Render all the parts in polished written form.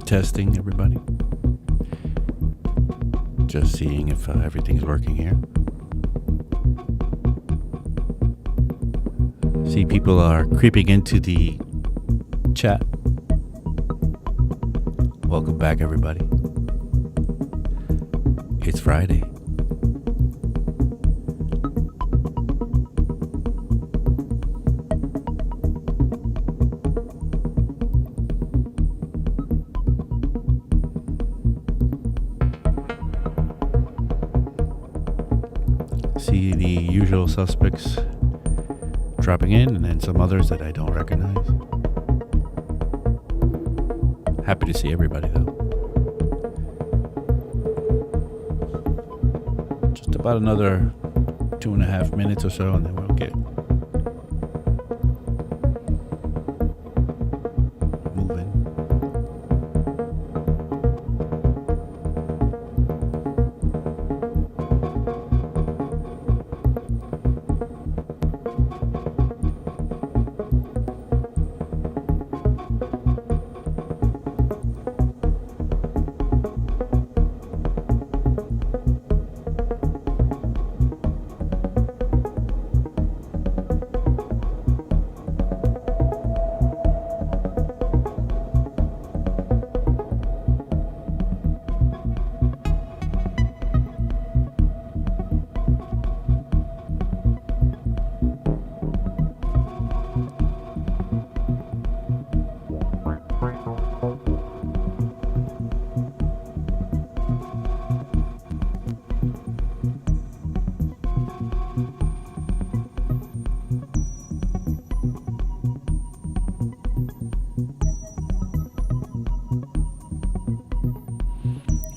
Testing, everybody. Just seeing if everything's working here. See, people are creeping into the chat. Welcome back, everybody. It's Friday. See the usual suspects dropping in, and then some others that I don't recognize. Happy to see everybody, though. Just about another 2.5 minutes or so, and then we'll get moving.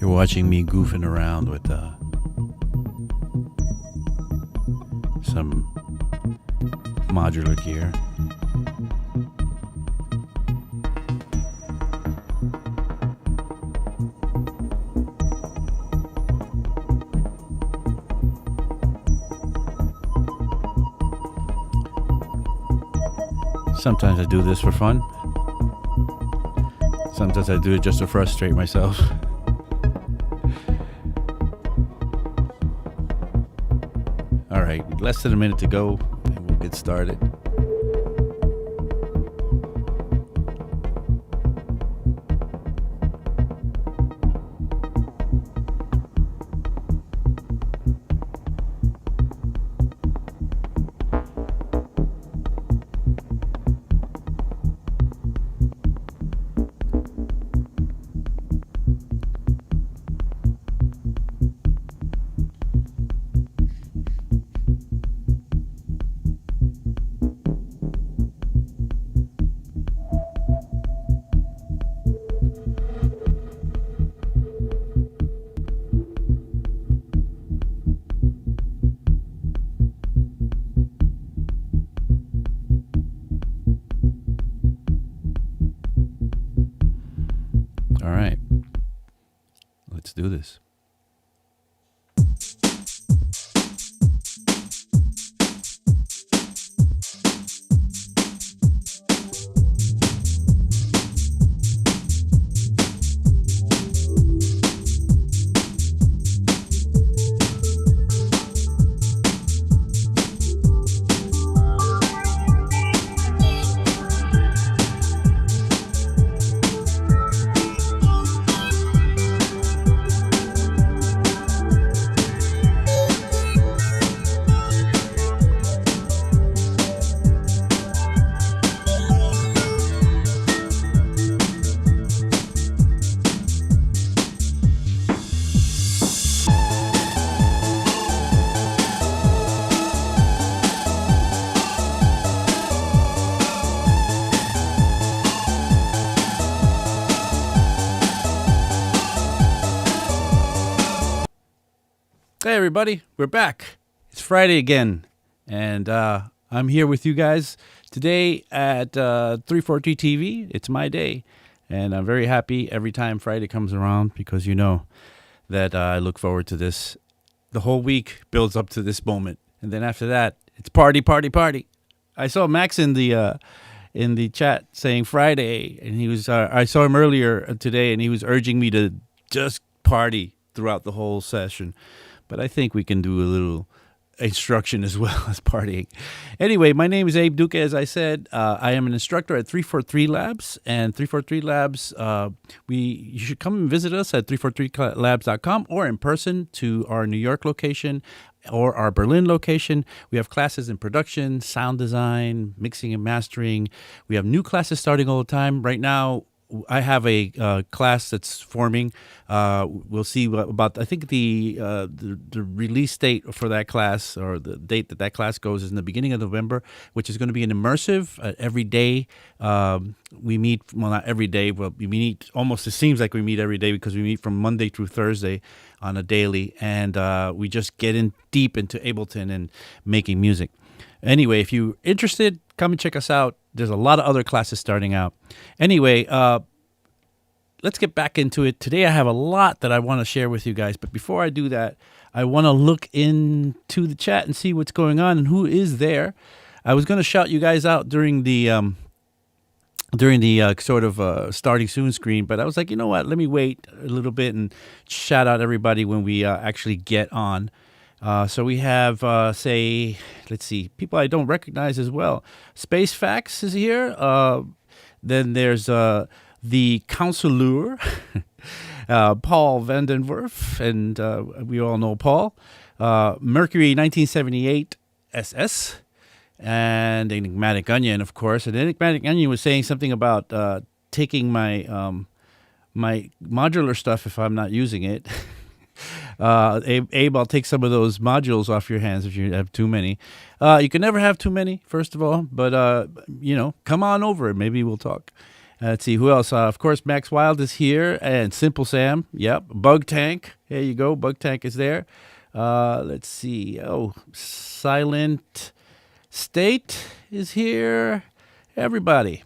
Watching me goofing around with some modular gear. Sometimes I do this for fun. Sometimes I do it just to frustrate myself. Less than a minute to go, and we'll get started. Do this. Hey everybody, we're back. It's Friday again, and I'm here with you guys today at 340 TV. It's my day, and I'm very happy every time Friday comes around because you know that I look forward to this. The whole week builds up to this moment, and then after that, it's party, party, party. I saw Max in the in the chat saying Friday, and he was. I saw him earlier today, and he was urging me to just party throughout the whole session. But I think we can do a little instruction as well as partying. Anyway, my name is Abe Duque. As I said, I am an instructor at 343 Labs, and 343 Labs. You should come and visit us at 343labs.com or in person to our New York location or our Berlin location. We have classes in production, sound design, mixing and mastering. We have new classes starting all the time. Right now, I have a class that's forming. We'll see about. I think the release date for that class, or the date that class goes, is in the beginning of November, which is going to be an immersive every day. We meet, well, not every day, but we meet almost. It seems like we meet every day because we meet from Monday through Thursday on a daily, and we just get in deep into Ableton and making music. Anyway, if you're interested, come and check us out. There's a lot of other classes starting out. Anyway, let's get back into it. Today I have a lot that I want to share with you guys. But before I do that, I want to look into the chat and see what's going on and who is there. I was going to shout you guys out during the sort of starting soon screen, but I was like, you know what? Let me wait a little bit and shout out everybody when we actually get on. So we have, say, let's see, people I don't recognize as well. Space Facts is here. Then there's the Counselor, Paul Vandenwerf, and we all know Paul. Mercury 1978 SS, and Enigmatic Onion, of course. And Enigmatic Onion was saying something about taking my my modular stuff if I'm not using it. Abe, I'll take some of those modules off your hands if you have too many. You can never have too many, first of all, but, come on over. Maybe we'll talk. Let's see, who else? Of course, Max Wild is here, and Simple Sam. Yep, Bug Tank. There you go. Bug Tank is there. Let's see. Oh, Silent State is here. Everybody.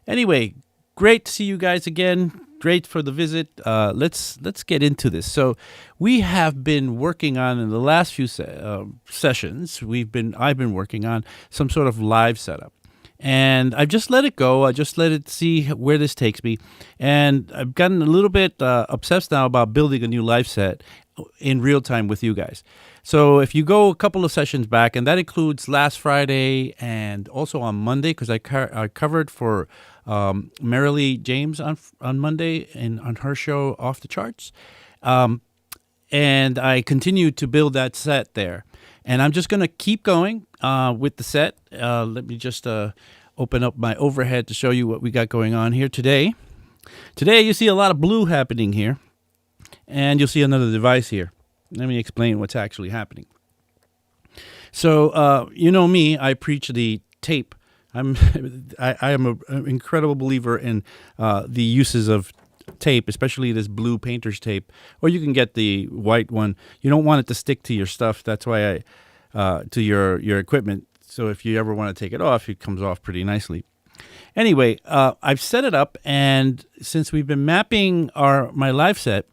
Anyway, great to see you guys again. Great for the visit. Let's get into this. So we have been working on, in the last few sessions, I've been working on some sort of live setup. And I've just let it go. I just let it see where this takes me. And I've gotten a little bit obsessed now about building a new live set in real time with you guys. So if you go a couple of sessions back, and that includes last Friday and also on Monday, because I covered for Marilee James on Monday and on her show Off the Charts. And I continue to build that set there. And I'm just going to keep going with the set. Let me just open up my overhead to show you what we got going on here today. Today you see a lot of blue happening here. And you'll see another device here. Let me explain what's actually happening. So, you know me, I preach the tape. I am an incredible believer in the uses of tape, especially this blue painter's tape, or you can get the white one. You don't want it to stick to your stuff. That's why to your equipment. So if you ever want to take it off, it comes off pretty nicely. Anyway, I've set it up, and since we've been mapping my live set,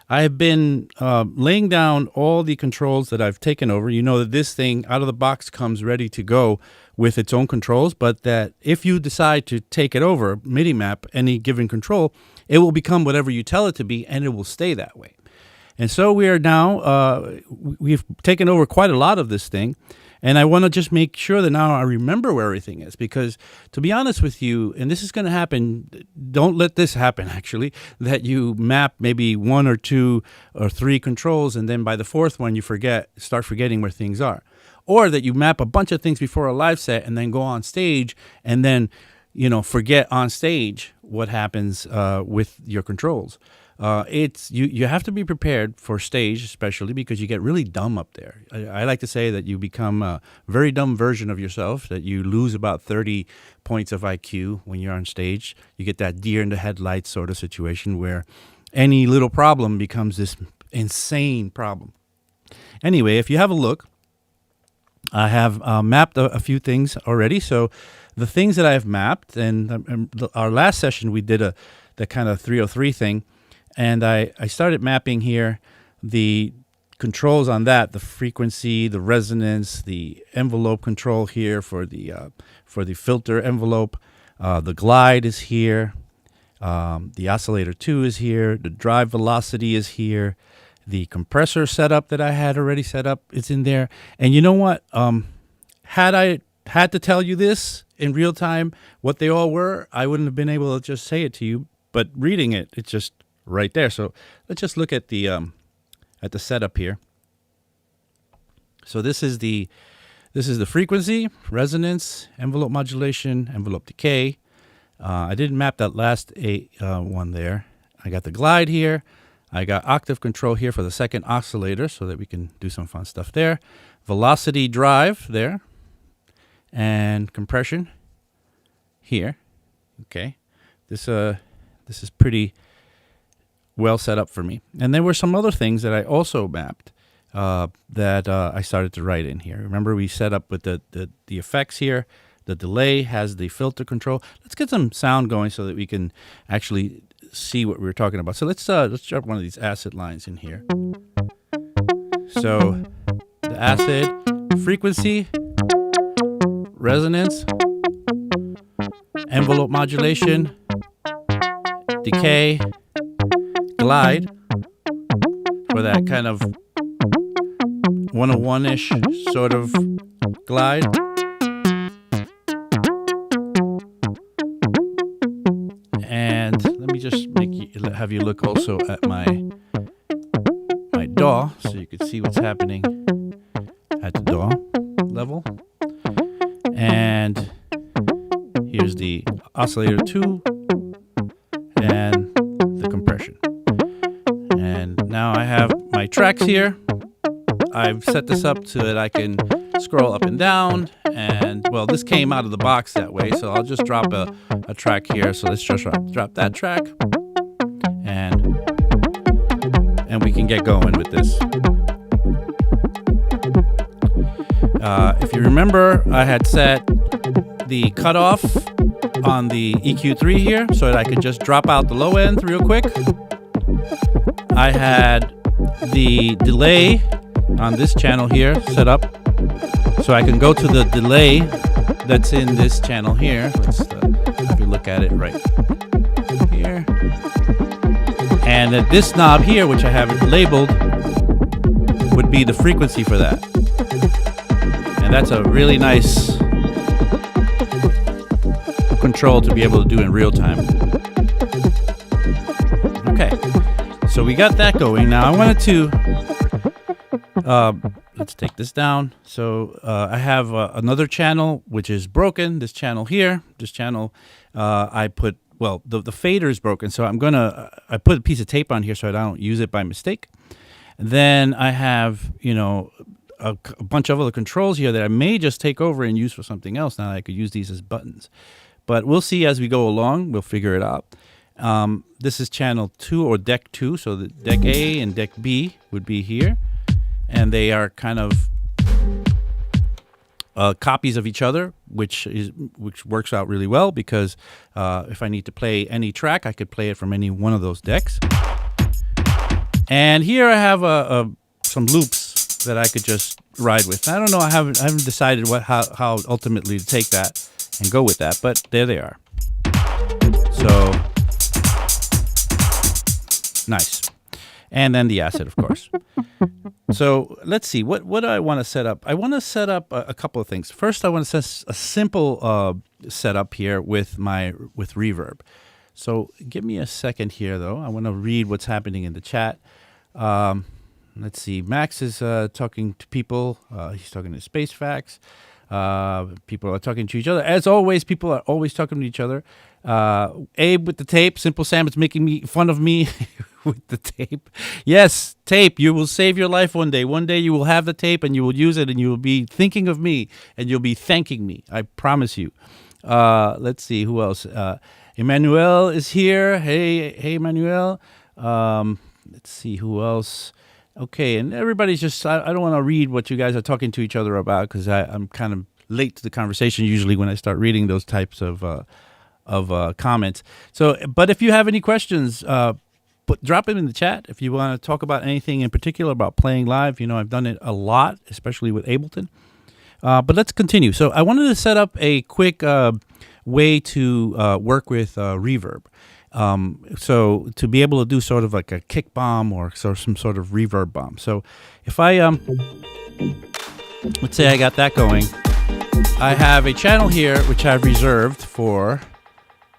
I've been laying down all the controls that I've taken over. You know that this thing out of the box comes ready to go with its own controls, but that if you decide to take it over, MIDI map any given control, it will become whatever you tell it to be, and it will stay that way. And so we are now, we've taken over quite a lot of this thing, and I want to just make sure that now I remember where everything is, because to be honest with you, and this is going to happen, don't let this happen actually, that you map maybe 1 or 2 or 3 controls, and then by the 4th one you start forgetting where things are. Or that you map a bunch of things before a live set and then go on stage and then, forget on stage what happens with your controls. You have to be prepared for stage, especially because you get really dumb up there. I like to say that you become a very dumb version of yourself, that you lose about 30 points of IQ when you're on stage. You get that deer in the headlights sort of situation where any little problem becomes this insane problem. Anyway, if you have a look, I have mapped a few things already. So the things that I have mapped, and our last session we did the kind of 303 thing, and I started mapping here the controls on that: the frequency, the resonance, the envelope control here for the filter envelope. The glide is here. The oscillator 2 is here. The drive velocity is here. The compressor setup that I had already set up is in there. And you know what? Had I had to tell you this in real time, what they all were, I wouldn't have been able to just say it to you. But reading it, it's just right there. So let's just look at the setup here. So this is the frequency, resonance, envelope modulation, envelope decay. I didn't map that last one there. I got the glide here. I got octave control here for the second oscillator so that we can do some fun stuff there. Velocity drive there. And compression here. Okay. This is pretty well set up for me. And there were some other things that I also mapped that I started to write in here. Remember, we set up with the effects here. The delay has the filter control. Let's get some sound going so that we can actually see what we're talking about. So let's drop one of these acid lines in here. So the acid, frequency, resonance, envelope modulation, decay, glide for that kind of 101-ish sort of glide. And let me just have you look also at my DAW so you can see what's happening at the DAW level. And here's the oscillator 2 and the compression. And now I have my tracks here. I've set this up so that I can scroll up and down. And, well, this came out of the box that way, so I'll just drop a track here. So let's just drop that track. And we can get going with this. If you remember, I had set the cutoff on the EQ3 here so that I could just drop out the low end real quick. I had the delay on this channel here set up so I can go to the delay that's in this channel here. Let's if you look at it right here. And that this knob here, which I haven't labeled, would be the frequency for that. And that's a really nice control to be able to do in real time. Okay, so we got that going. Now I wanted to, let's take this down. So I have another channel which is broken. This channel here, I put, well, the fader is broken. So I put a piece of tape on here so I don't use it by mistake. Then I have, a bunch of other controls here that I may just take over and use for something else. Now I could use these as buttons. But we'll see as we go along. We'll figure it out. This is channel 2 or deck 2. So the deck A and deck B would be here. And they are kind of copies of each other, which works out really well because if I need to play any track, I could play it from any one of those decks. And here I have some loops that I could just ride with. I don't know. I haven't decided how ultimately to take that and go with that, but there they are. So nice. And then the acid, of course. So let's see. What do I want to set up? I want to set up a couple of things. First, I want to set a simple setup here with reverb. So give me a second here, though. I want to read what's happening in the chat. Let's see. Max is talking to people. He's talking to Space Facts. People are talking to each other. As always, people are always talking to each other. Abe with the tape. Simple Sam is making fun of me with the tape. Yes, tape. You will save your life one day. One day you will have the tape and you will use it and you will be thinking of me and you'll be thanking me. I promise you. Let's see. Who else? Emmanuel is here. Hey, Emmanuel. Let's see who else. Okay, and everybody's just, I don't want to read what you guys are talking to each other about because I'm kind of late to the conversation usually when I start reading those types of comments. So, but if you have any questions, drop them in the chat if you want to talk about anything in particular about playing live. I've done it a lot, especially with Ableton. But let's continue. So I wanted to set up a quick way to work with reverb. So to be able to do sort of like a kick bomb or some sort of reverb bomb. So if I, let's say I got that going, I have a channel here which I've reserved for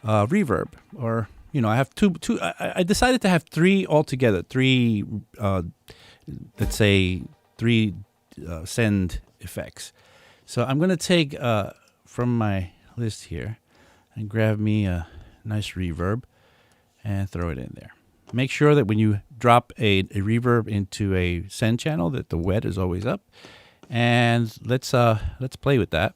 reverb, or I have two. I decided to have three altogether. Three, let's say, three send effects. So I'm going to take from my list here and grab me a nice reverb and throw it in there. Make sure that when you drop a reverb into a send channel that the wet is always up. And let's play with that.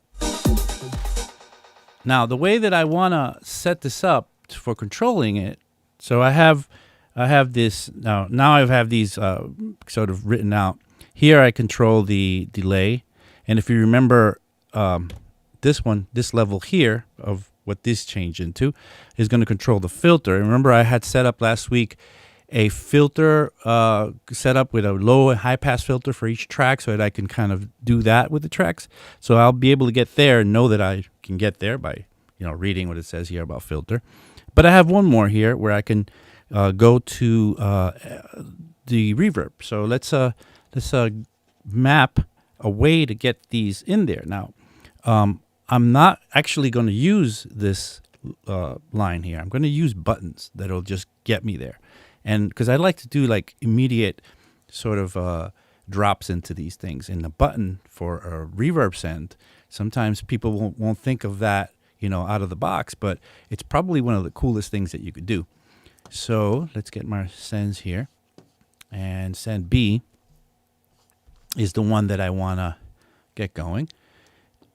Now, the way that I want to set this up for controlling it, so I have this now I have these sort of written out. Here I control the delay, and if you remember, this level here of what this changed into is going to control the filter. And remember, I had set up last week a filter set up with a low and high pass filter for each track, so that I can kind of do that with the tracks. So I'll be able to get there and know that I can get there by reading what it says here about filter. But I have one more here where I can go to the reverb. So let's map a way to get these in there. Now, I'm not actually going to use this line here. I'm going to use buttons that'll just get me there. And because I like to do like immediate sort of drops into these things. And the button for a reverb send, sometimes people won't think of that, out of the box, but it's probably one of the coolest things that you could do. So let's get my sends here. And send B is the one that I want to get going.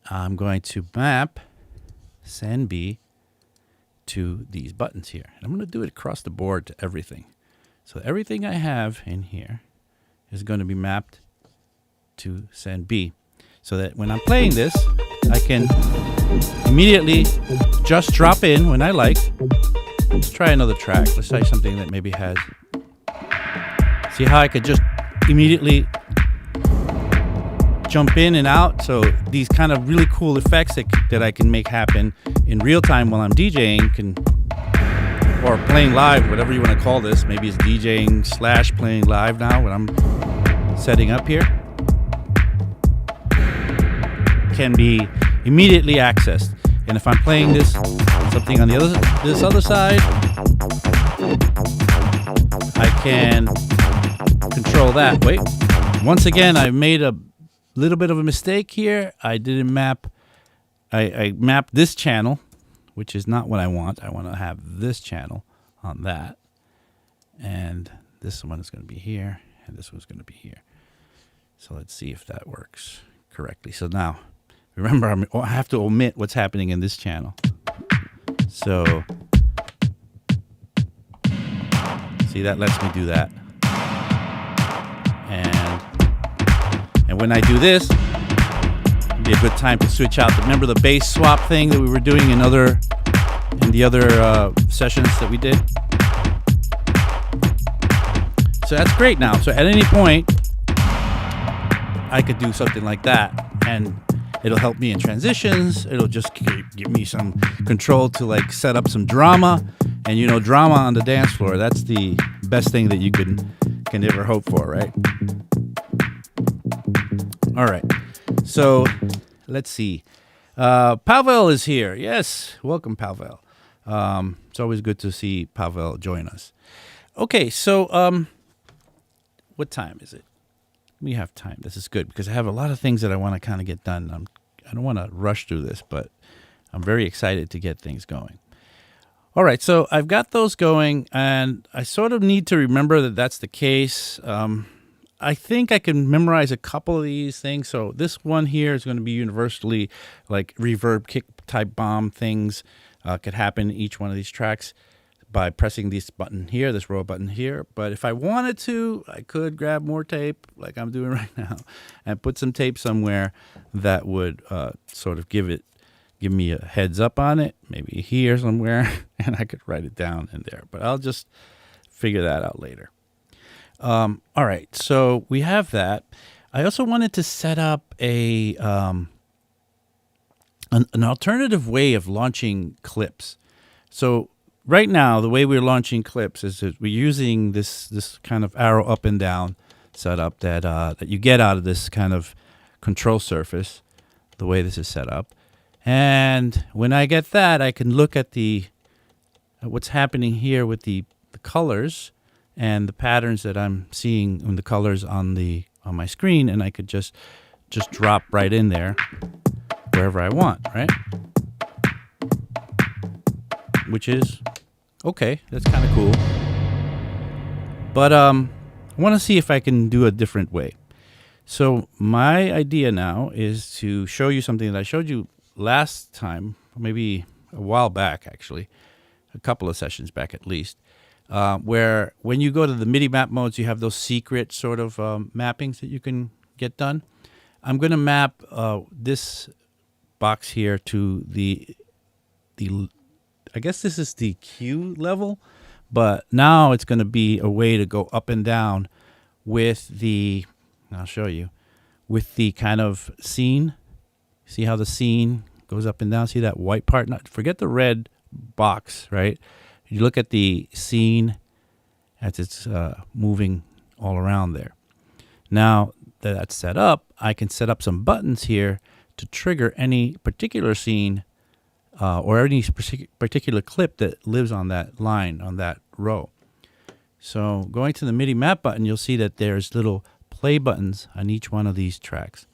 I'm going to map send B to these buttons here. And I'm going to do it across the board to everything. So everything I have in here is going to be mapped to send B, so that when I'm playing this, I can immediately just drop in when I like. Let's try another track. Let's try something that maybe has... See how I could just immediately jump in and out? So these kind of really cool effects that I can make happen in real time while I'm DJing or playing live, whatever you want to call this. Maybe it's DJing / playing live now when I'm setting up here. Can be immediately accessed. And if I'm playing this something on this other side, I can control that. Wait, once again, I made a little bit of a mistake here. I didn't map. I mapped this channel, which is not what I want. I want to have this channel on that, and this one is going to be here, and this one's going to be here. So let's see if that works correctly. So now, remember, I have to omit what's happening in this channel. So, see, that lets me do that. And when I do this, it'd be a good time to switch out. Remember the bass swap thing that we were doing in the other sessions that we did? So that's great now. So at any point, I could do something like that, and it'll help me in transitions. It'll just give me some control to like set up some drama. And drama on the dance floor, that's the best thing that you can ever hope for, right? All right. So let's see. Pavel is here. Yes. Welcome, Pavel. It's always good to see Pavel join us. Okay. So what time is it? We have time. This is good because I have a lot of things that I want to kind of get done. I don't want to rush through this, but I'm very excited to get things going. All right, so I've got those going, and I sort of need to remember that that's the case. I think I can memorize a couple of these things. So this one here is going to be universally like reverb kick type bomb things could happen in each one of these tracks by pressing this button here, this roll button here. But if I wanted to, I could grab more tape like I'm doing right now and put some tape somewhere that would sort of give me a heads up on it, maybe here somewhere, and I could write it down in there. But I'll just figure that out later. All right, so we have that. I also wanted to set up an alternative way of launching clips. So right now, the way we're launching clips is that we're using this kind of arrow up and down setup that you get out of this kind of control surface, the way this is set up. And when I get that, I can look at what's happening here with the colors and the patterns that I'm seeing in the colors on my screen, and I could just drop right in there wherever I want, right? Which is okay. That's kind of cool. But I want to see if I can do a different way. So my idea now is to show you something that I showed you last time, maybe a while back, actually, a couple of sessions back at least, where when you go to the MIDI map modes, you have those secret sort of mappings that you can get done. I'm going to map this box here to the I guess this is the Q level, but now it's going to be a way to go up and down with I'll show you, with the kind of scene. See how the scene goes up and down? See that white part? Forget the red box, right? You look at the scene as it's moving all around there. Now that that's set up, I can set up some buttons here to trigger any particular scene or any particular clip that lives on that line, on that row. So going to the MIDI map button, you'll see that there's little play buttons on each one of these tracks.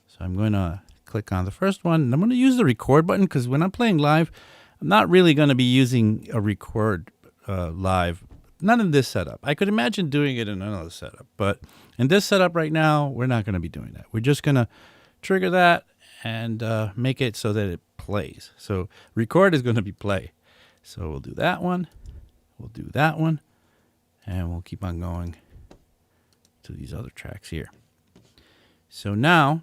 So I'm going to click on the first one, and I'm going to use the record button because when I'm playing live, I'm not really going to be using a record live. Not in this setup. I could imagine doing it in another setup, but in this setup right now, we're not going to be doing that. We're just going to trigger that and make it so that it plays. So record is going to be play. So we'll do that one. We'll do that one. And we'll keep on going to these other tracks here. So now,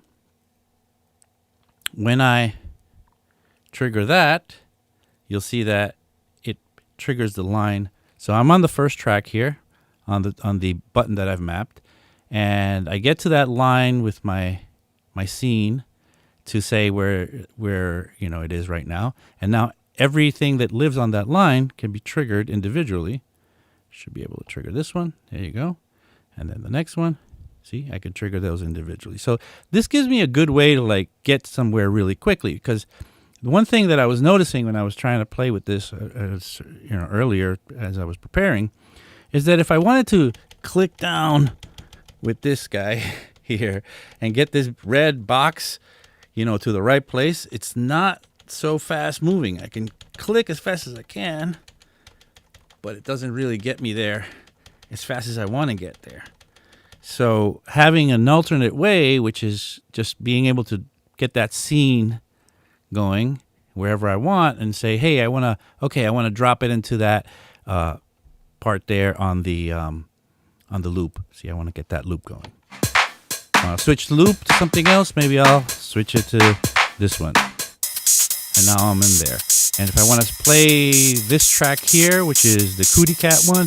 when I trigger that, you'll see that it triggers the line. So I'm on the first track here on the button that I've mapped, and I get to that line with my scene to say where it is right now. And now everything that lives on that line can be triggered individually. Should be able to trigger this one. There you go. And then the next one. See, I can trigger those individually. So this gives me a good way to get somewhere really quickly, because the one thing that I was noticing when I was trying to play with this earlier as I was preparing is that if I wanted to click down with this guy here and get this red box, to the right place, it's not so fast moving. I can click as fast as I can, but it doesn't really get me there as fast as I want to get there. So having an alternate way, which is just being able to get that scene going wherever I want and say, hey, I want to drop it into that part there on the loop. See, I want to get that loop going. I'll switch the loop to something else. Maybe I'll switch it to this one. And now I'm in there. And if I want to play this track here, which is the Cootie Cat one,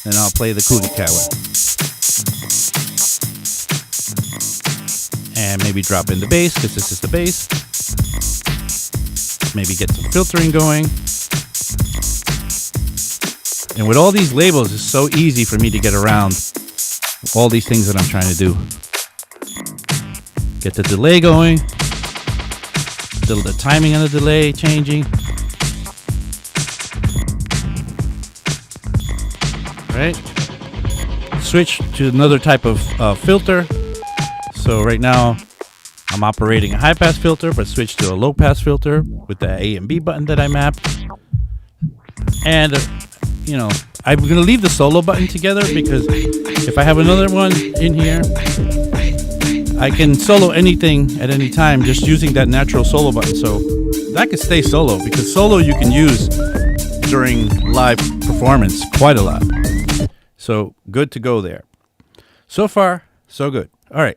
then I'll play the Cootie Cat one. And maybe drop in the bass, because this is the bass. Maybe get some filtering going. And with all these labels, it's so easy for me to get around all these things that I'm trying to do. Get the delay going. The timing on the delay changing. Right? Switch to another type of filter. So right now I'm operating a high pass filter, but switch to a low pass filter with the A and B button that I mapped. And I'm going to leave the solo button together, because if I have another one in here, I can solo anything at any time just using that natural solo button. So that can stay solo, because solo you can use during live performance quite a lot. So good to go there. So far, so good. All right.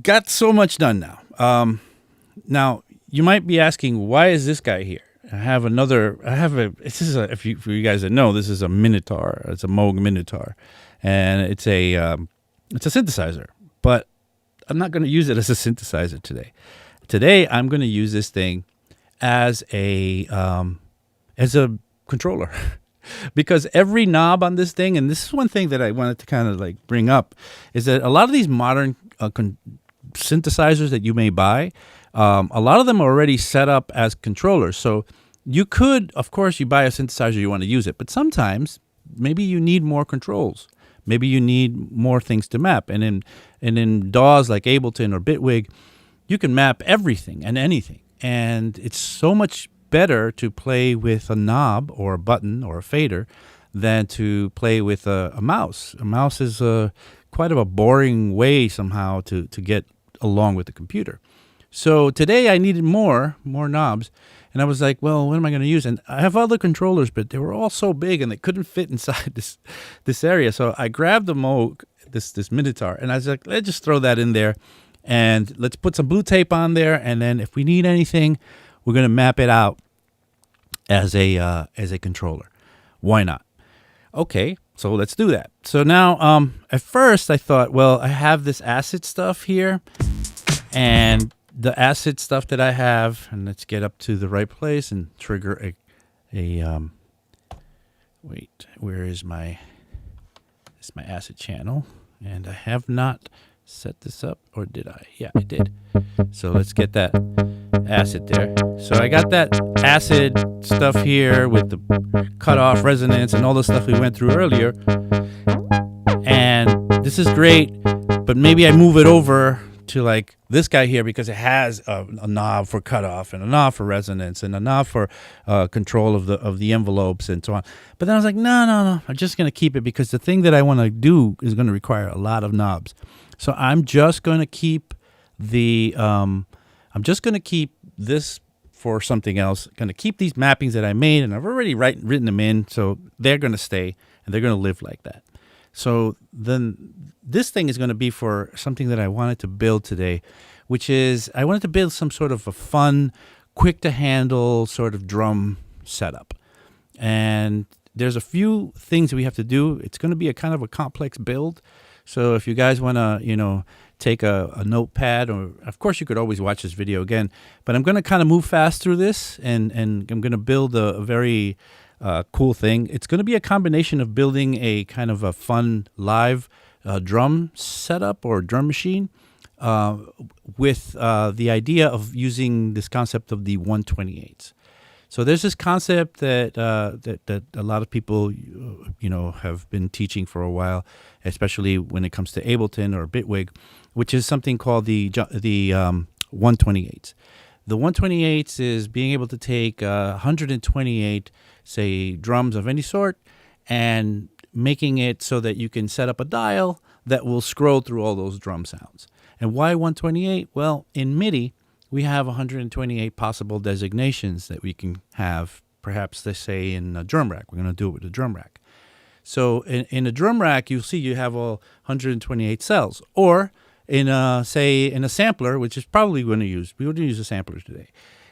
Got so much done now. Now, you might be asking, why is this guy here? if for you guys that know, this is a Minotaur. It's a Moog Minotaur, and it's a synthesizer. But I'm not going to use it as a synthesizer today. Today, I'm going to use this thing as a controller. Because every knob on this thing, and this is one thing that I wanted to kind of like bring up, is that a lot of these modern synthesizers that you may buy, a lot of them are already set up as controllers. So you could, of course, you buy a synthesizer, you want to use it, but sometimes maybe you need more controls. Maybe you need more things to map. And in DAWs like Ableton or Bitwig, you can map everything and anything. And it's so much better to play with a knob or a button or a fader than to play with a mouse. A mouse is quite of a boring way somehow to get along with the computer. So today I needed more knobs, and I was like, well, what am I going to use? And I have other controllers, but they were all so big and they couldn't fit inside this area. So I grabbed the Moog, this Minotaur, and I was like, let's just throw that in there, and let's put some blue tape on there, and then if we need anything, we're going to map it out as a controller. Why not? Okay, so let's do that. So now, at first I thought, well, I have this acid stuff here, and the acid stuff that I have, and let's get up to the right place and trigger wait, where is my acid channel? And I have not set this up, or did I? Yeah, I did. So let's get that acid there. So I got that acid stuff here with the cutoff resonance and all the stuff we went through earlier. And this is great, but maybe I move it over to like this guy here because it has a knob for cutoff and a knob for resonance and a knob for control of the envelopes and so on. But then I was like, no, I'm just going to keep it because the thing that I want to do is going to require a lot of knobs. So I'm just going to keep this for something else. Going to keep these mappings that I made, and I've already written them in, so they're going to stay and they're going to live like that. So then this thing is going to be for something that I wanted to build today, which is I wanted to build some sort of a fun, quick to handle sort of drum setup. And there's a few things we have to do. It's going to be a kind of a complex build. So if you guys want to, take a notepad, or of course you could always watch this video again, but I'm going to kind of move fast through this, and I'm going to build a very cool thing. It's going to be a combination of building a kind of a fun live drum setup or drum machine with the idea of using this concept of the 128s. So there's this concept that a lot of people, have been teaching for a while, especially when it comes to Ableton or Bitwig, which is something called the 128s. The 128s is being able to take 128, say, drums of any sort, and making it so that you can set up a dial that will scroll through all those drum sounds. And why 128? Well, in MIDI, we have 128 possible designations that we can have, perhaps, let's say, in a drum rack. We're going to do it with a drum rack. So in a drum rack, you'll see you have all 128 cells. Or in a sampler, which is probably we're going to use a sampler today.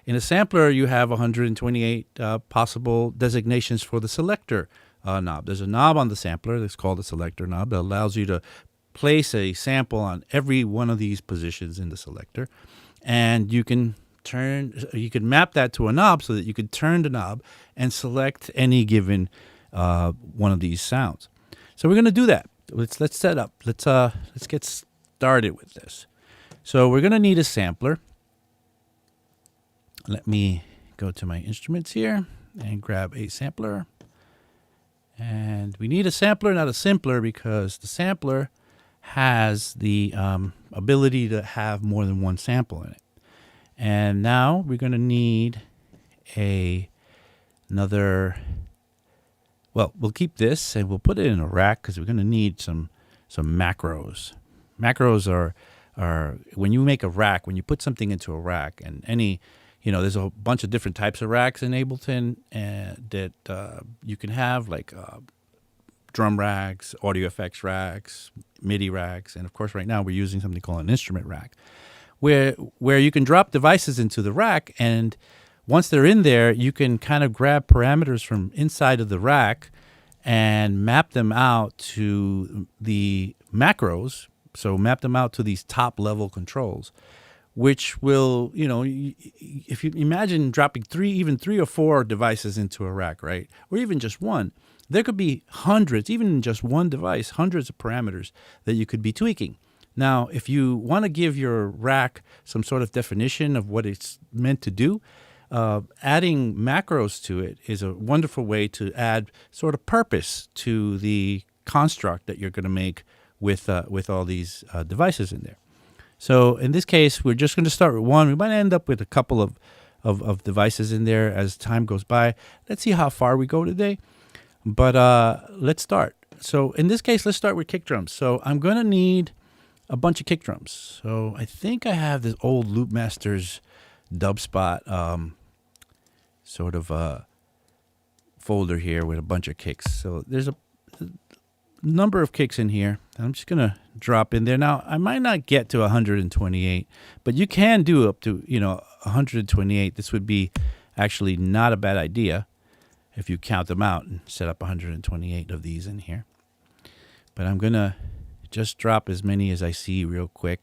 In a sampler, you have 128 possible designations for the selector knob. There's a knob on the sampler that's called the selector knob that allows you to place a sample on every one of these positions in the selector. And you can map that to a knob so that you could turn the knob and select any given one of these sounds. So we're going to do that. Let's set up. Let's get started with this. So we're going to need a sampler. Let me go to my instruments here and grab a sampler. And we need a sampler, not a simpler, because the sampler has the ability to have more than one sample in it. And now we're going to need another. Well, we'll keep this and we'll put it in a rack because we're going to need some macros. Macros are when you make a rack, when you put something into a rack, and there's a bunch of different types of racks in Ableton that you can have, like drum racks, audio effects racks, MIDI racks, and of course right now we're using something called an instrument rack, where you can drop devices into the rack, and once they're in there, you can kind of grab parameters from inside of the rack and map them out to the macros. So map them out to these top level controls, which will, if you imagine dropping even three or four devices into a rack, right? Or even just one, there could be hundreds, even in just one device, hundreds of parameters that you could be tweaking. Now, if you want to give your rack some sort of definition of what it's meant to do, adding macros to it is a wonderful way to add sort of purpose to the construct that you're going to make with all these devices in there. So in this case, we're just going to start with one. We might end up with a couple of devices in there as time goes by. Let's see how far we go today. But let's start. So in this case, let's start with kick drums. So I'm going to need a bunch of kick drums. So I think I have this old Loopmasters dub spot sort of folder here with a bunch of kicks. So there's a number of kicks in here. I'm just going to drop in there. Now, I might not get to 128, but you can do up to, 128. This would be actually not a bad idea if you count them out and set up 128 of these in here. But I'm going to just drop as many as I see real quick.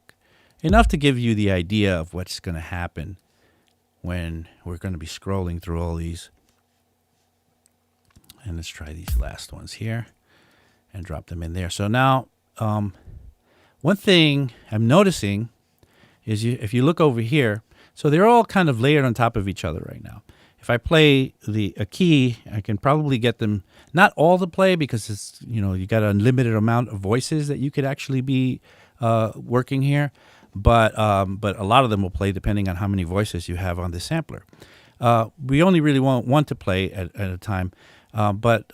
Enough to give you the idea of what's going to happen when we're going to be scrolling through all these. And let's try these last ones here and drop them in there. So now, one thing I'm noticing is if you look over here, so they're all kind of layered on top of each other right now. If I play a key, I can probably get them, not all to play because it's, you got an unlimited amount of voices that you could actually be working here. But a lot of them will play depending on how many voices you have on the sampler. We only really want one to play at a time. But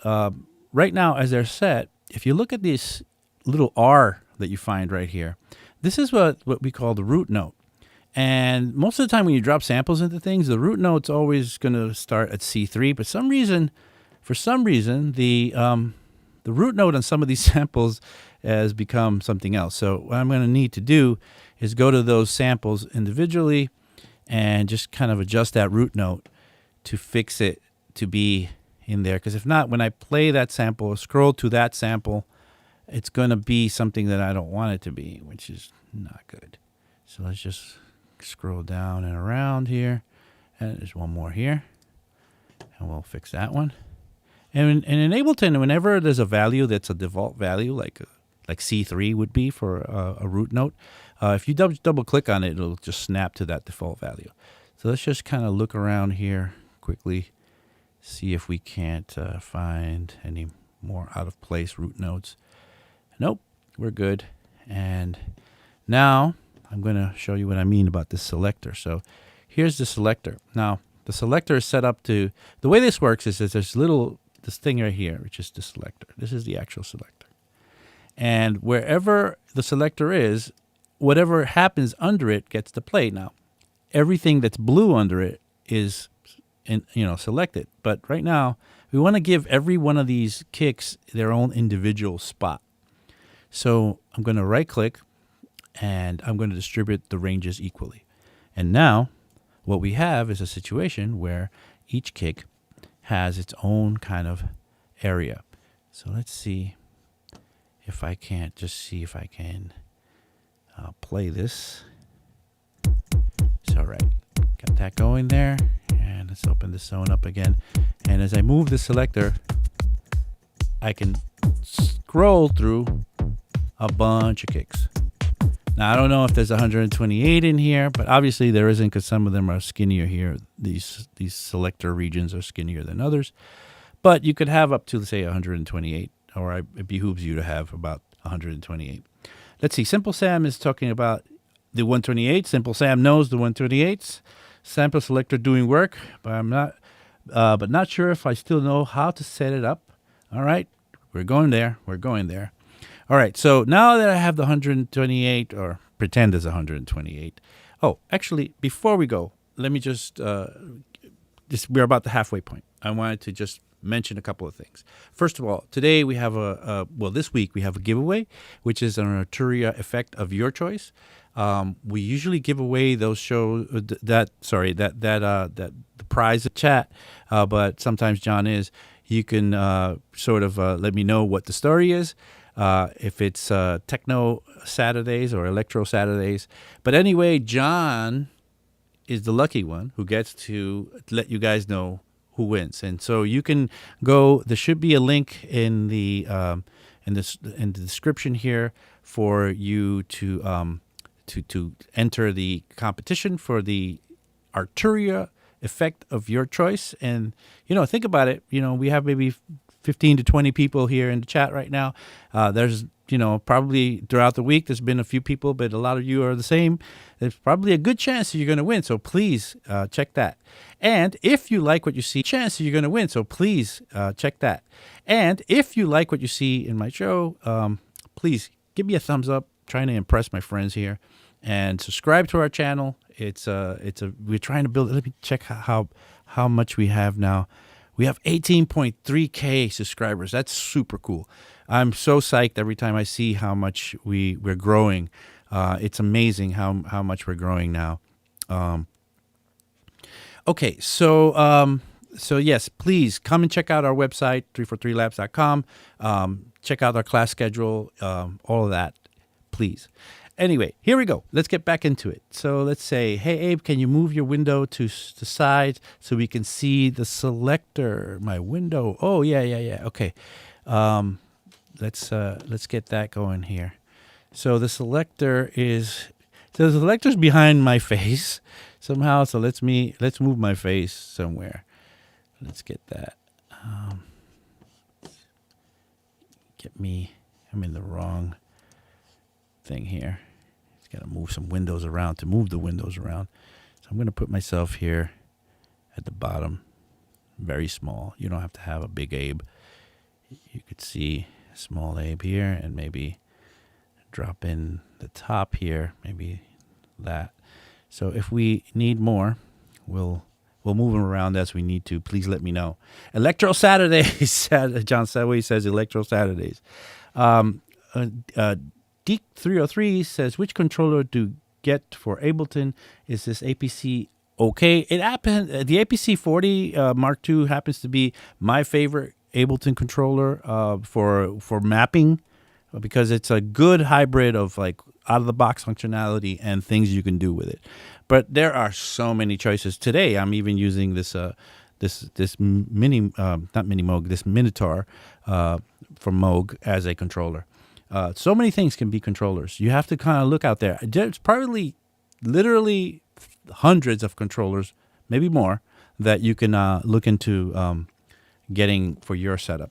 right now, as they're set, if you look at this little R that you find right here, this is what we call the root note. And most of the time when you drop samples into things, the root note's always going to start at C3. But for some reason, the root note on some of these samples has become something else. So what I'm going to need to do is go to those samples individually and just kind of adjust that root note to fix it to be in there. Because if not, when I play that sample or scroll to that sample, it's going to be something that I don't want it to be, which is not good. So let's just scroll down and around here. And there's one more here. And we'll fix that one. And in Ableton, whenever there's a value that's a default value, like C3 would be for a root note, if you double click on it, it'll just snap to that default value. So let's just kind of look around here quickly, see if we can't find any more out of place root notes. Nope, we're good. And now I'm going to show you what I mean about this selector. So here's the selector. Now the selector is set up to, the way this works is that there's this thing right here, which is the selector. This is the actual selector. And wherever the selector is, whatever happens under it gets to play. Now, everything that's blue under it is selected. But right now, we want to give every one of these kicks their own individual spot. So I'm going to right click and I'm going to distribute the ranges equally. And now what we have is a situation where each kick has its own kind of area. So let's see if I can't play this. So right, got that going there. And let's open the zone up again. And as I move the selector, I can scroll through a bunch of kicks. Now, I don't know if there's 128 in here, but obviously there isn't because some of them are skinnier here. These selector regions are skinnier than others. But you could have up to, let's say, 128, or it behooves you to have about 128. Let's see. Simple Sam is talking about the 128. Simple Sam knows the 128s. Sample selector doing work, but I'm not sure if I still know how to set it up. All right, we're going there. All right, so now that I have the 128, or pretend there's 128. Oh, actually, before we go, let me just we're about the halfway point. I wanted to just mention a couple of things. First of all, today we have this week we have a giveaway, which is an Arturia effect of your choice. We usually give away those the surprise the chat, but sometimes John is. You can sort of let me know what the story is, if it's techno Saturdays or electro Saturdays. But anyway, John is the lucky one who gets to let you guys know who wins. And so you can go. There should be a link in the in the description here for you to enter the competition for the Arturia effect of your choice. And think about it. We have maybe 15 to 20 people here in the chat right now. There's probably throughout the week there's been a few people, but a lot of you are the same. There's probably a good chance that you're going to win. So please check that. And if you like what you see, chance that you're going to win. So please check that. And if you like what you see in my show, please give me a thumbs up. Trying to impress my friends here, and subscribe to our channel. We're trying to build. Let me check how much we have now. We have 18.3K subscribers. That's super cool. I'm so psyched every time I see how much we're growing. It's amazing how much we're growing now. Okay, so yes, please come and check out our website, 343labs.com. Check out our class schedule, all of that, please. Anyway, here we go. Let's get back into it. So let's say, hey, Abe, can you move your window to the side so we can see the selector? My window. Oh, yeah. Okay. Let's get that going here. So the selector's behind my face somehow. So let's move my face somewhere. Let's get that. I'm in the wrong thing here. It's got to move some windows around to move the windows around. So I'm going to put myself here at the bottom, very small. You don't have to have a big Abe. You could see a small Abe here, and maybe drop in the top here, maybe that. So if we need more, we'll move them around as we need to. Please let me know. Electro Saturdays. John Sadway says Electro Saturdays. Deek303 says, which controller to get for Ableton? Is this APC okay? It happened. The APC 40 Mark II happens to be my favorite Ableton controller for mapping, because it's a good hybrid of like out of the box functionality and things you can do with it. But there are so many choices today. I'm even using this mini not mini Moog, this Minotaur from Moog as a controller. So many things can be controllers. You have to kind of look out there. There's probably literally hundreds of controllers, maybe more, that you can look into getting for your setup.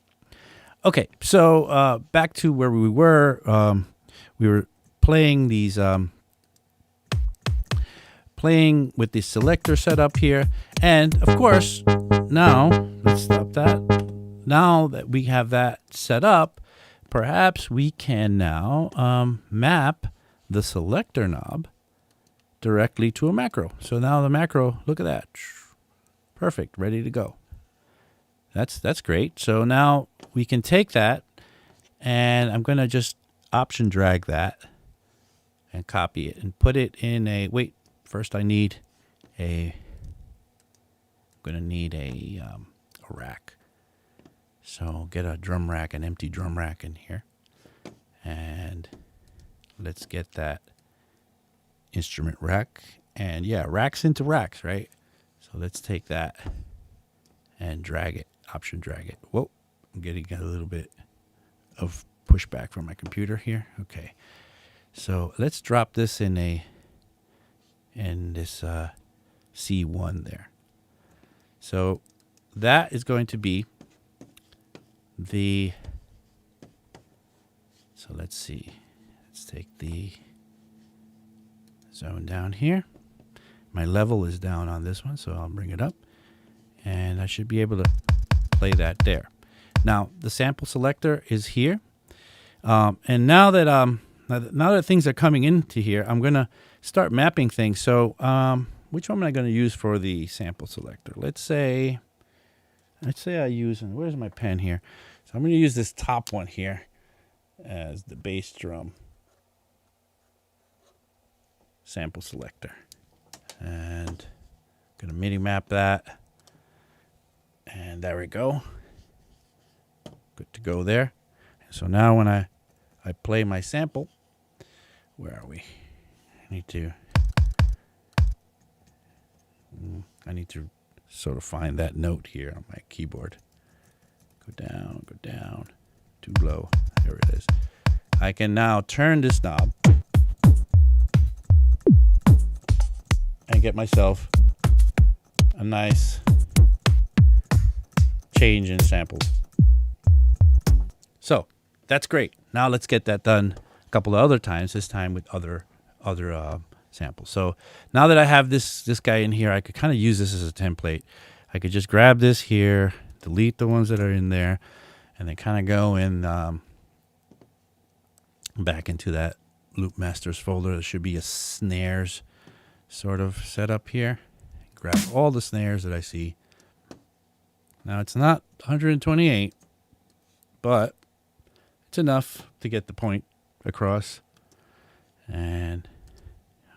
Okay, so back to where we were. We were playing these, playing with the selector setup here, and of course, now let's stop that. Now that we have that set up, perhaps we can now map the selector knob directly to a macro. So now the macro, look at that, perfect, ready to go. That's great. So now we can take that, and I'm going to just option drag that and copy it and put it in a, wait, first I'm going to need a rack. So get a drum rack, an empty drum rack in here, and let's get that instrument rack. And yeah, racks into racks, right? So let's take that and drag it, option drag it. Whoa, I'm getting a little bit of pushback from my computer here. Okay, so let's drop this in this C1 there. So that is going to be so let's see. Let's take the zone down here. My level is down on this one, so I'll bring it up, and I should be able to play that there. Now the sample selector is here, and now that things are coming into here, I'm gonna start mapping things. So which one am I going to use for the sample selector? Let's say I use, and where's my pen here? So I'm going to use this top one here as the bass drum sample selector. And I'm going to MIDI map that And there we go. Good to go there. So now when I play my sample, where are we? I need to sort of find that note here on my keyboard. Go down, too low. There it is. I can now turn this knob and get myself a nice change in samples. So that's great. Now let's get that done a couple of other times, this time with other samples. So now that I have this guy in here, I could kind of use this as a template. I could just grab this here, delete the ones that are in there, and then kind of go in back into that loop masters folder. There should be a snares sort of setup here. Grab all the snares that I see. Now it's not 128, but it's enough to get the point across. And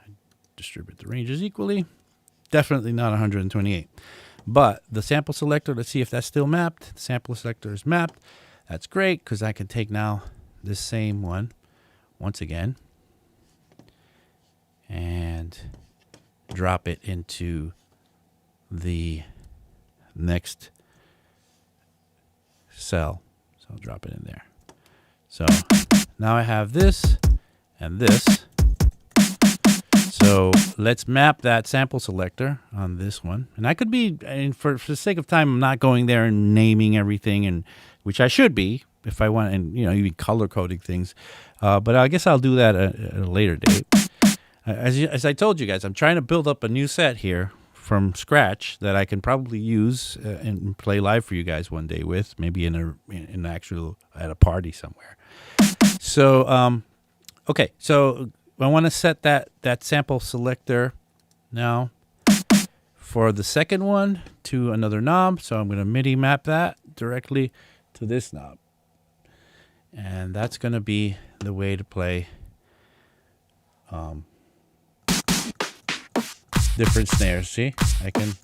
I distribute the ranges equally. Definitely not 128. But the sample selector, let's see if that's still mapped. The sample selector is mapped. That's great, because I can take now this same one once again and drop it into the next cell. So I'll drop it in there. So now I have this and this. So let's map that sample selector on this one. And I could be, and for the sake of time, I'm not going there and naming everything, and which I should be if I want, and even color coding things. But I guess I'll do that at a later date. As I told you guys, I'm trying to build up a new set here from scratch that I can probably use and play live for you guys one day with, maybe at a party somewhere. So, okay, so I want to set that sample selector now for the second one to another knob. So I'm going to MIDI map that directly to this knob. And that's going to be the way to play different snares. See, I can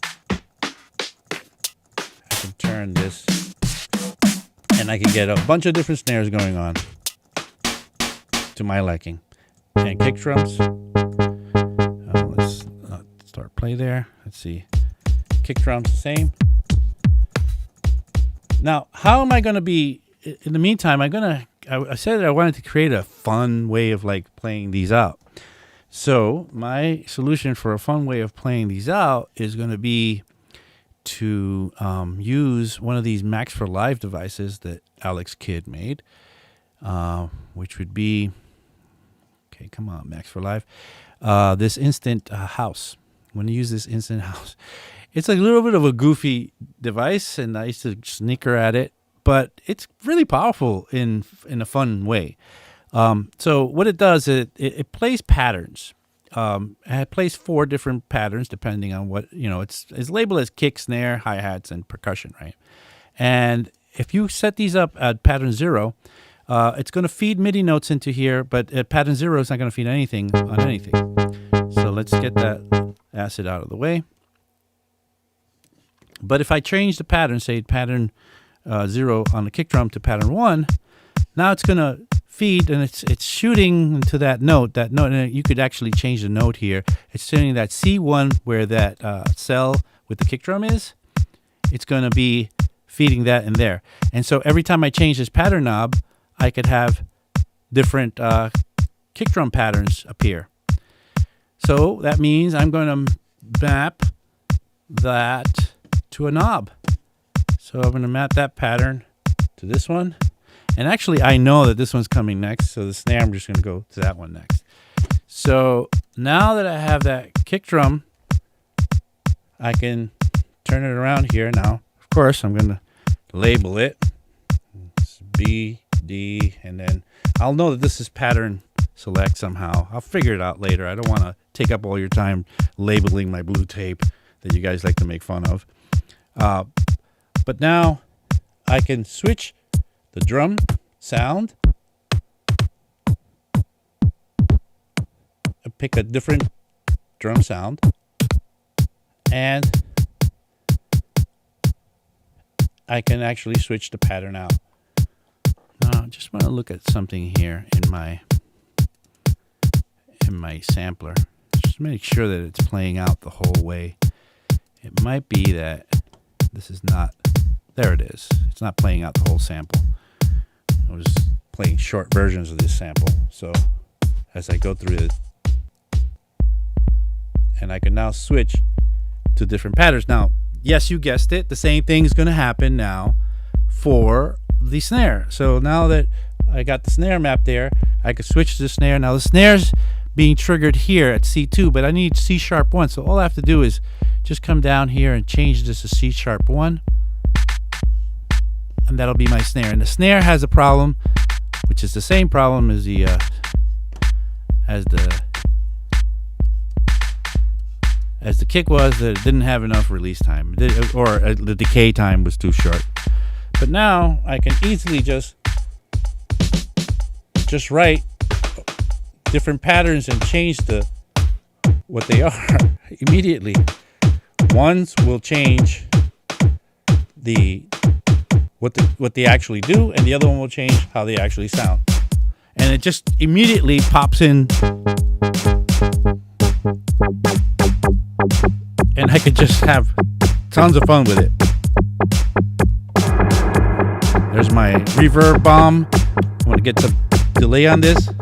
turn this and I can get a bunch of different snares going on to my liking. And kick drums. Let's start play there. Let's see. Kick drums the same. Now, how am I going to be? In the meantime, I said that I wanted to create a fun way of playing these out. So my solution for a fun way of playing these out is going to be to use one of these Max for Live devices that Alex Kidd made, which would be, okay, come on, Max for Live, this instant house. When you use this instant house, it's a little bit of a goofy device, and I used to sneaker at it, but it's really powerful in a fun way. So what it does, it plays patterns. It plays 4 different patterns depending on what, it's labeled as kick, snare, hi-hats, and percussion, right? And if you set these up at pattern 0, it's going to feed MIDI notes into here, but at pattern 0 is not going to feed anything on anything. So let's get that acid out of the way. But if I change the pattern, say pattern 0 on the kick drum to pattern 1, now it's going to feed, and it's shooting to that note. And you could actually change the note here. It's shooting that C1 where that cell with the kick drum is. It's going to be feeding that in there. And so every time I change this pattern knob, I could have different kick drum patterns appear. So that means I'm going to map that to a knob. So I'm going to map that pattern to this one. And actually, I know that this one's coming next, so the snare, I'm just going to go to that one next. So now that I have that kick drum, I can turn it around here. Now, of course, I'm going to label it. It's B, D, and then I'll know that this is pattern select somehow. I'll figure it out later. I don't want to take up all your time labeling my blue tape that you guys like to make fun of. But now I can switch the drum sound, pick a different drum sound, and I can actually switch the pattern out. Now, I just want to look at something here in my sampler. Just make sure that it's playing out the whole way. It might be that this is not. There it is. It's not playing out the whole sample. I was playing short versions of this sample. So as I go through it, and I can now switch to different patterns. Now, yes, you guessed it. The same thing is going to happen now for the snare. So now that I got the snare map there, I can switch to the snare. Now the snare's being triggered here at C2, but I need C#1. So all I have to do is just come down here and change this to C#1. And that'll be my snare. And the snare has a problem, which is the same problem as the kick was, that it didn't have enough release time, or the decay time was too short. But now I can easily just write different patterns and change what they are immediately. Ones will change what they actually do, and the other one will change how they actually sound. And it just immediately pops in, and I could just have tons of fun with it. There's my reverb bomb. I want to get some delay on this. I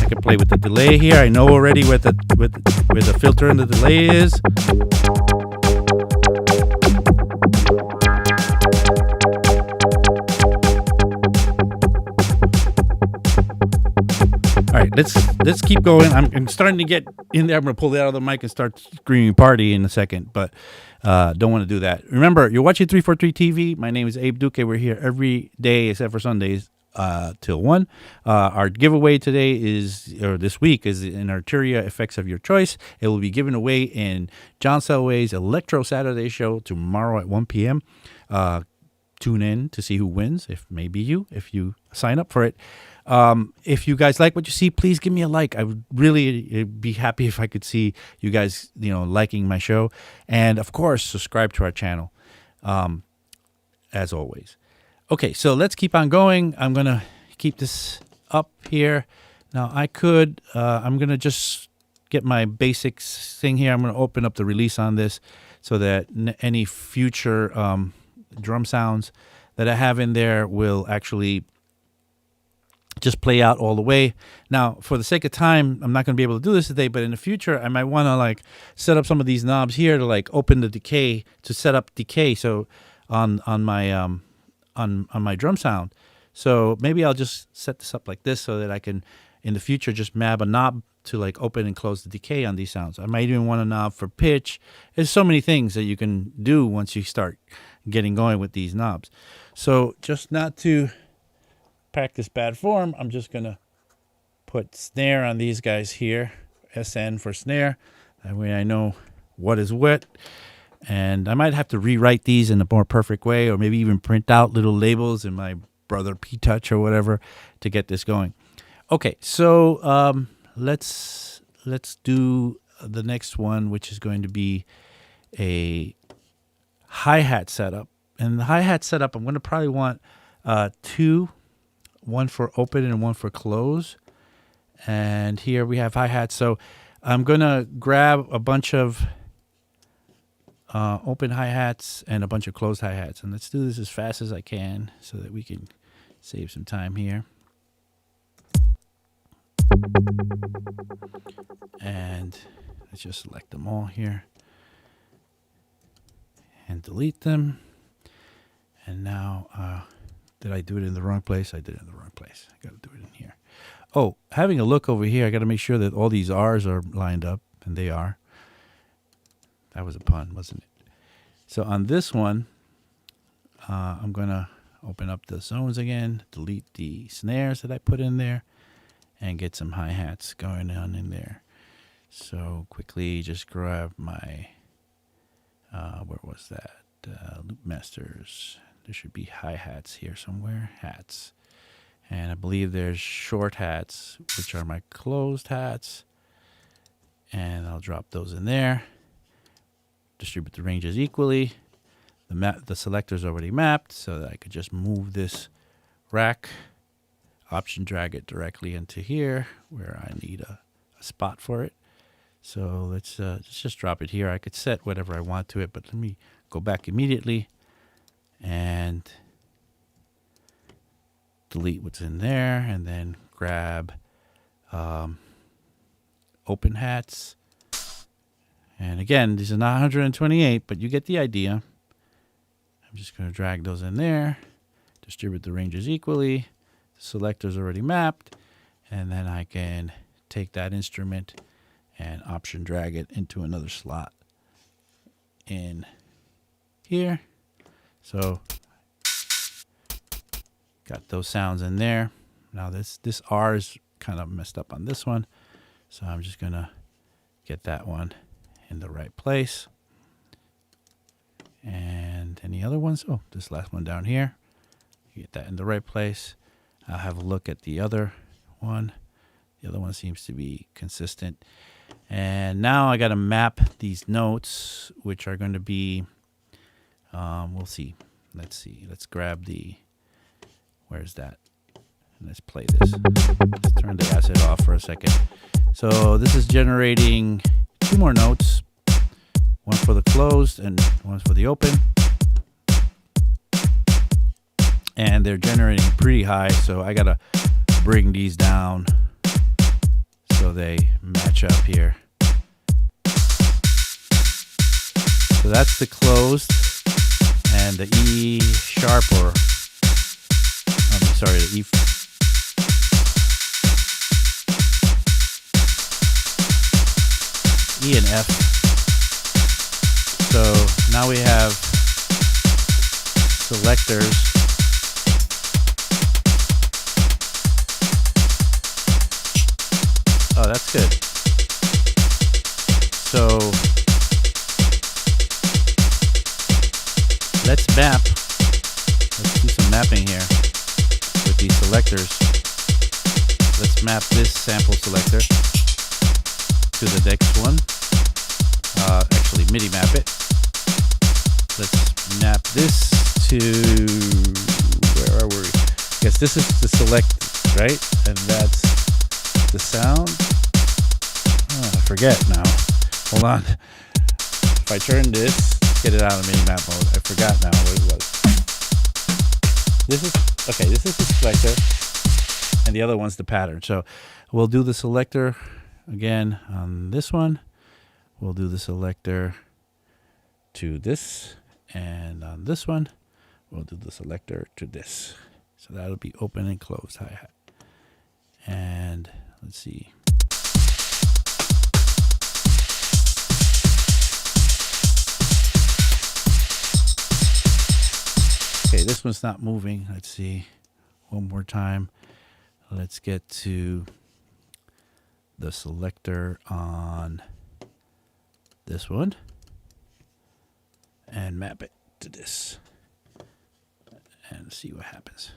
can play with the delay here. I know already where the filter and the delay is. All right, let's keep going. I'm starting to get in there. I'm going to pull that out of the mic and start screaming party in a second, but don't want to do that. Remember, you're watching 343 TV. My name is Abe Duque. We're here every day except for Sundays till 1. Our giveaway today this week is an Arturia Effects of your choice. It will be given away in John Selway's Electro Saturday show tomorrow at 1 p.m. Tune in to see who wins. If maybe you, if you sign up for it. If you guys like what you see, please give me a like. I would really be happy if I could see you guys, liking my show. And of course, subscribe to our channel, as always. Okay, so let's keep on going. I'm going to keep this up here. Now I'm going to just get my basics thing here. I'm going to open up the release on this so that any future drum sounds that I have in there will actually just play out all the way. Now, for the sake of time, I'm not going to be able to do this today, but in the future, I might want to set up some of these knobs here to open the decay, to set up decay. So on my drum sound. So maybe I'll just set this up like this so that I can in the future just map a knob to open and close the decay on these sounds. I might even want a knob for pitch. There's so many things that you can do once you start getting going with these knobs. So just not to practice bad form, I'm just going to put snare on these guys here, SN for snare. That way I know what is what. And I might have to rewrite these in a more perfect way, or maybe even print out little labels in my Brother P-Touch or whatever to get this going. Okay, so let's do the next one, which is going to be a hi-hat setup. And the hi-hat setup, I'm going to probably want two, one for open and one for close. And here we have hi-hats. So I'm going to grab a bunch of open hi-hats and a bunch of closed hi-hats. And let's do this as fast as I can so that we can save some time here. And let's just select them all here and delete them. And now, did I do it in the wrong place? I did it in the wrong place. I got to do it in here. Oh, having a look over here, I got to make sure that all these R's are lined up, and they are. That was a pun, wasn't it? So on this one, I'm going to open up the zones again, delete the snares that I put in there, and get some hi-hats going on in there. So quickly just grab my, where was that? Loop Masters. There should be hi-hats here somewhere. Hats. And I believe there's short hats, which are my closed hats. And I'll drop those in there. Distribute the ranges equally. the selector's already mapped, so that I could just move this rack, option drag it directly into here where I need a spot for it. So let's just drop it here. I could set whatever I want to it, but let me go back immediately and delete what's in there, and then grab open hats. And again, these are not 128, but you get the idea. I'm just going to drag those in there, distribute the ranges equally. The selector's already mapped, and then I can take that instrument and option drag it into another slot in here. So got those sounds in there. Now this R is kind of messed up on this one, so I'm just gonna get that one in the right place. And any other ones? Oh, this last one down here. Get that in the right place. I'll have a look at the other one. The other one seems to be consistent. And now I got to map these notes, which are going to be, we'll see. Let's see. Let's grab the, where's that? Let's play this. Let's turn the asset off for a second. So this is generating 2 more notes. One for the closed and one for the open. And they're generating pretty high, so I got to bring these down so they match up here. So that's the closed, and the E sharp, or I'm sorry, the E. E and F. So now we have selectors. Oh, that's good. So let's map. Let's do some mapping here with these selectors. Let's map this sample selector to the next one. Actually, MIDI map it. Let's map this to, where are we? Yes, this is the select, right? And that's the sound. Oh, I forget now. Hold on. If I turn this, get it out of MIDI map mode. I forgot now what it was. This is, okay, this is the selector, and the other one's the pattern. So we'll do the selector again on this one. We'll do the selector to this, and on this one, we'll do the selector to this. So that'll be open and closed hi-hat. And let's see. Okay, this one's not moving. Let's see. One more time. Let's get to the selector on this one and map it to this and see what happens.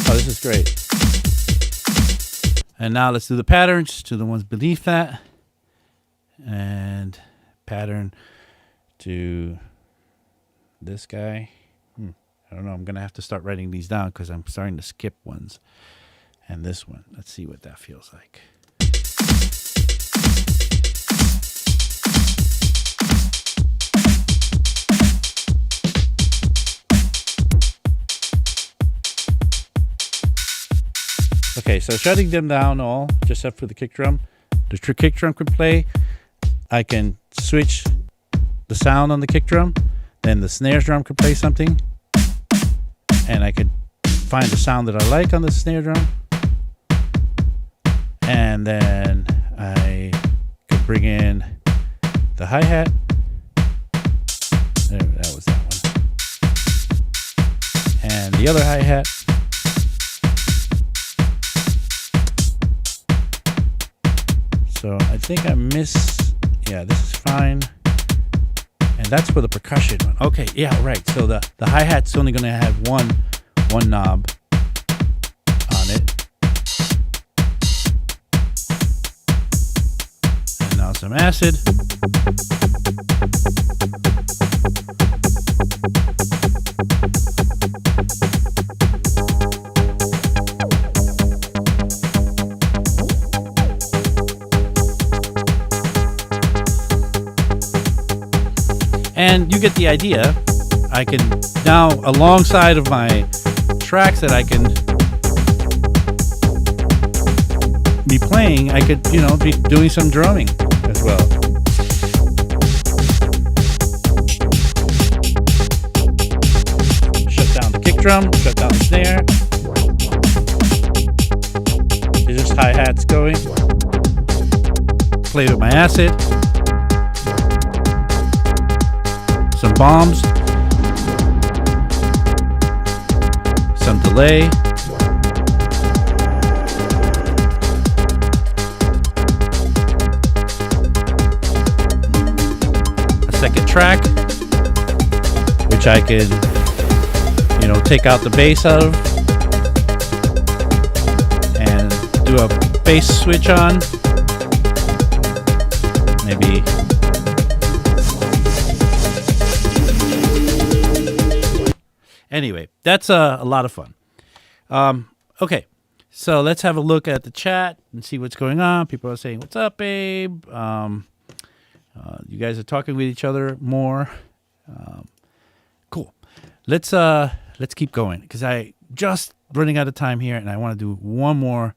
Oh, this is great. And now let's do the patterns to the ones beneath that, and pattern to this guy. I don't know. I'm going to have to start writing these down because I'm starting to skip ones. And this one. Let's see what that feels like. Okay, so shutting them down all, just up for the kick drum. The kick drum can play. I can switch the sound on the kick drum. Then the snare drum can play something. And I could find the sound that I like on the snare drum. And then I could bring in the hi-hat. There, that was that one. And the other hi-hat. So I think I missed, yeah, this is fine. And that's for the percussion one. Okay, yeah, right. So the hi-hat's only going to have one knob on it. some acid. And you get the idea. I can now, alongside of my tracks that I can be playing, I could, be doing some drumming as well. Shut down the kick drum, shut down the snare. There's just hi-hats going. Play with my acid. Some bombs. Some delay. A second track, which I can, take out the bass out of and do a bass switch on. Maybe anyway, that's a lot of fun. Okay, so let's have a look at the chat and see what's going on. People are saying, "What's up, Abe?" You guys are talking with each other more. Cool. Let's keep going because I just running out of time here, and I want to do one more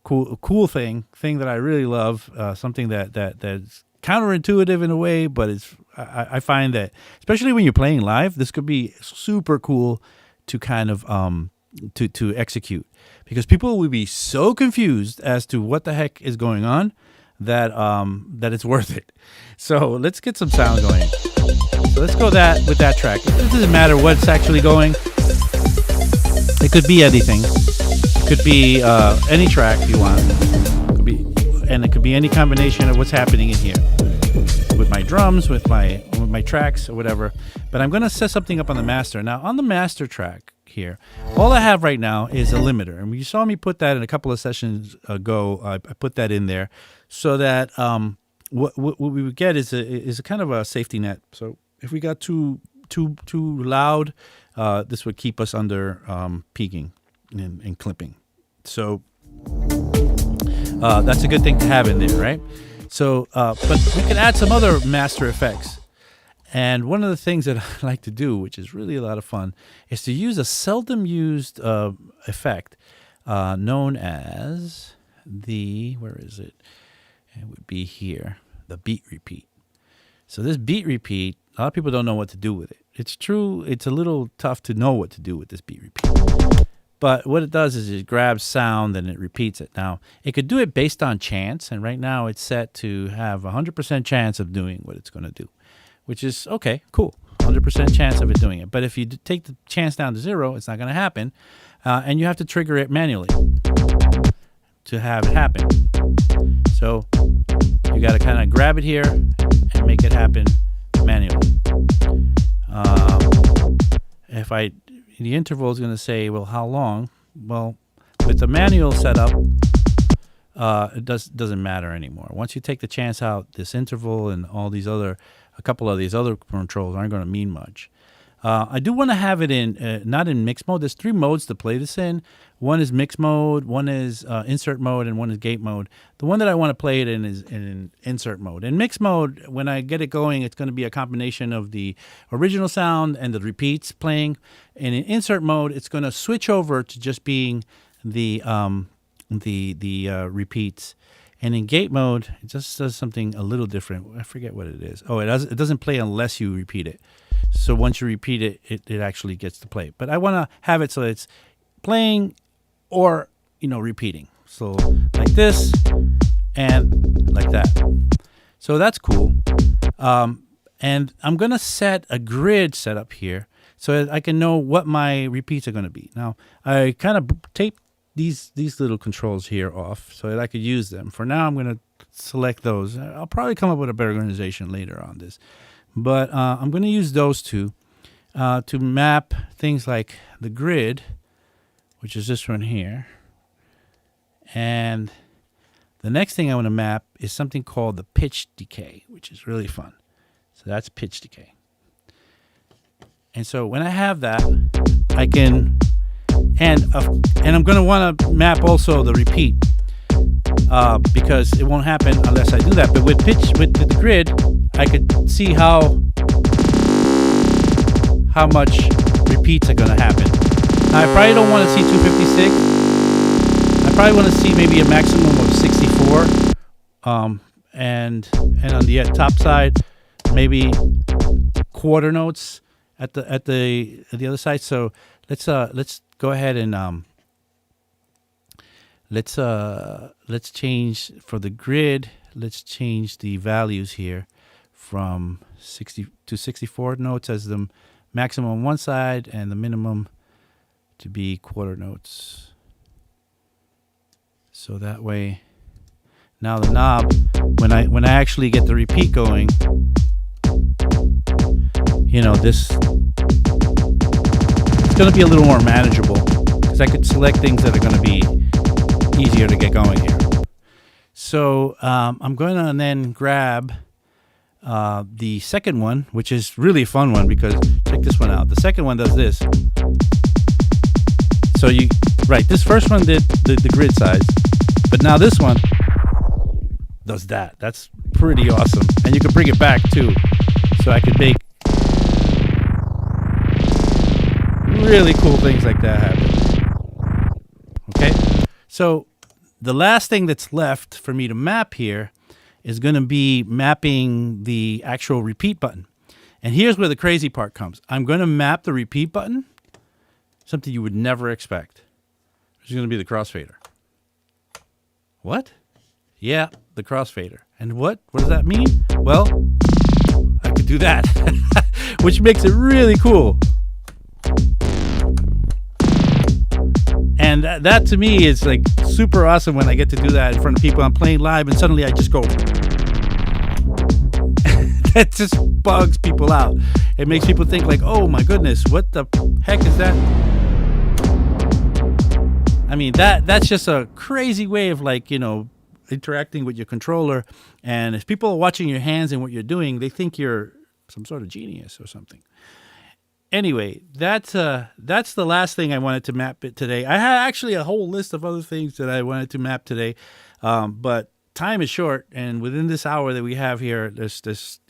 cool thing that I really love. Something that's counterintuitive in a way, but I find that especially when you're playing live, this could be super cool to kind of to execute, because people will be so confused as to what the heck is going on that it's worth it. So let's get some sound going. So let's go with that track. It doesn't matter what's actually going. It could be anything. It could be any track you want. It could be any combination of what's happening in here with my drums, with my tracks or whatever. But I'm going to set something up on the master. Now on the master track here, all I have right now is a limiter, and you saw me put that in a couple of sessions ago. I put that in there so that what we would get is a kind of a safety net. So if we got too loud, this would keep us under peaking and clipping. So that's a good thing to have in there, right? So, but we could add some other master effects. And one of the things that I like to do, which is really a lot of fun, is to use a seldom used effect known as where is it? It would be here, the beat repeat. So this beat repeat, a lot of people don't know what to do with it. It's true, it's a little tough to know what to do with this beat repeat. But what it does is it grabs sound and it repeats it. Now, it could do it based on chance, and right now it's set to have 100% chance of doing what it's going to do, which is, okay, cool, 100% chance of it doing it. But if you take the chance down to 0, it's not going to happen, and you have to trigger it manually to have it happen. So you got to kind of grab it here and make it happen manually. The interval is going to say, well, how long? Well, with the manual setup, it doesn't matter anymore. Once you take the chance out, this interval and a couple of these other controls aren't going to mean much. I do want to have it in, not in mix mode. There's 3 modes to play this in. One is mix mode, one is insert mode, and one is gate mode. The one that I want to play it in is in insert mode. In mix mode, when I get it going, it's going to be a combination of the original sound and the repeats playing. And in insert mode, it's going to switch over to just being the repeats. And in gate mode, it just does something a little different. I forget what it is. Oh, it doesn't play unless you repeat it. So once you repeat it, it actually gets to play. But I want to have it so it's playing or, repeating. So like this and like that. So that's cool. And I'm going to set a grid setup here so that I can know what my repeats are going to be. Now, I kind of tape these little controls here off so that I could use them. For now, I'm going to select those. I'll probably come up with a better organization later on this. But I'm going to use those two to map things like the grid, which is this one here, and The next thing I want to map is something called the pitch decay, which is really fun. So that's pitch decay. And so when I have that, I can, and I'm going to want to map also the repeat, because it won't happen unless I do that. But with the grid, I could see how much repeats are going to happen. Now, I probably don't want to see 256. I probably want to see maybe a maximum of 64. And on the top side, maybe quarter notes at the other side. So let's go ahead and let's change for the grid. Let's change the values here from 60 to 64 notes as the maximum on one side and the minimum to be quarter notes. So that way, now the knob, when I actually get the repeat going, this it's going to be a little more manageable because I could select things that are going to be easier to get going here. So I'm going to then grab the second one, which is really a fun one because check this one out. The second one does this. So this first one did the grid size, but now this one does that. That's pretty awesome. And you can bring it back too. So I could make really cool things like that happen. Okay? So the last thing that's left for me to map here is going to be mapping the actual repeat button. And here's where the crazy part comes. I'm going to map the repeat button, something you would never expect. It's going to be the crossfader. What? Yeah, the crossfader. And what does that mean? Well, I could do that, which makes it really cool. And that to me is like super awesome when I get to do that in front of people. I'm playing live and suddenly I just go. That just bugs people out. It makes people think like, oh my goodness, what the heck is that? I mean, that's just a crazy way of interacting with your controller. And if people are watching your hands and what you're doing, they think you're some sort of genius or something. Anyway, that's the last thing I wanted to map it today. I had actually a whole list of other things that I wanted to map today, but time is short, and within this hour that we have here, there's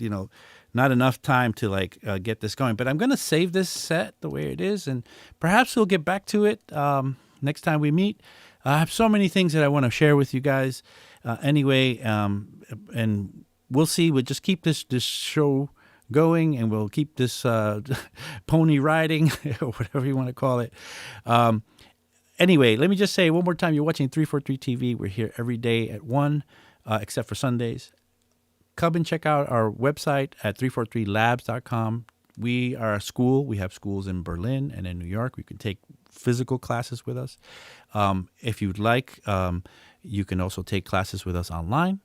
not enough time to get this going. But I'm going to save this set the way it is, and perhaps we'll get back to it next time we meet. I have so many things that I want to share with you guys. Anyway, and we'll see. We'll just keep this show going, and we'll keep this pony riding or whatever you want to call it. Anyway, let me just say one more time, you're watching 343 TV. We're here every day at 1, except for Sundays. Come and check out our website at 343labs.com. We are a school. We have schools in Berlin and in New York. You can take physical classes with us. If you'd like, you can also take classes with us online.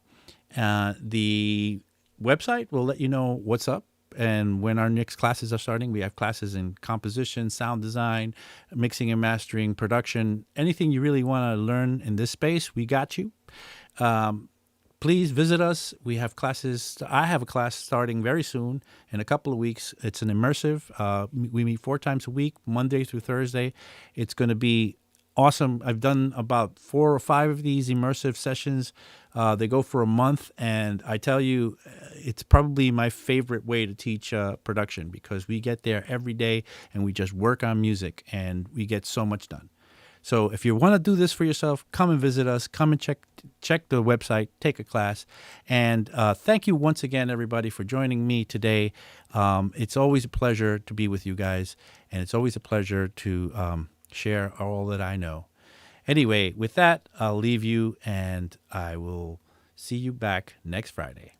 The website will let you know what's up and when our next classes are starting. We have classes in composition, sound design, mixing and mastering, production, anything you really want to learn in this space, we got you. Please visit us. We have classes. I have a class starting very soon in a couple of weeks. It's an immersive. We meet 4 times a week, Monday through Thursday. It's going to be awesome. I've done about 4 or 5 of these immersive sessions. They go for a month, and I tell you, it's probably my favorite way to teach production because we get there every day and we just work on music and we get so much done. So if you want to do this for yourself, come and visit us. Come and check the website, take a class. And thank you once again, everybody, for joining me today. It's always a pleasure to be with you guys, and it's always a pleasure to share all that I know. Anyway, with that, I'll leave you, and I will see you back next Friday.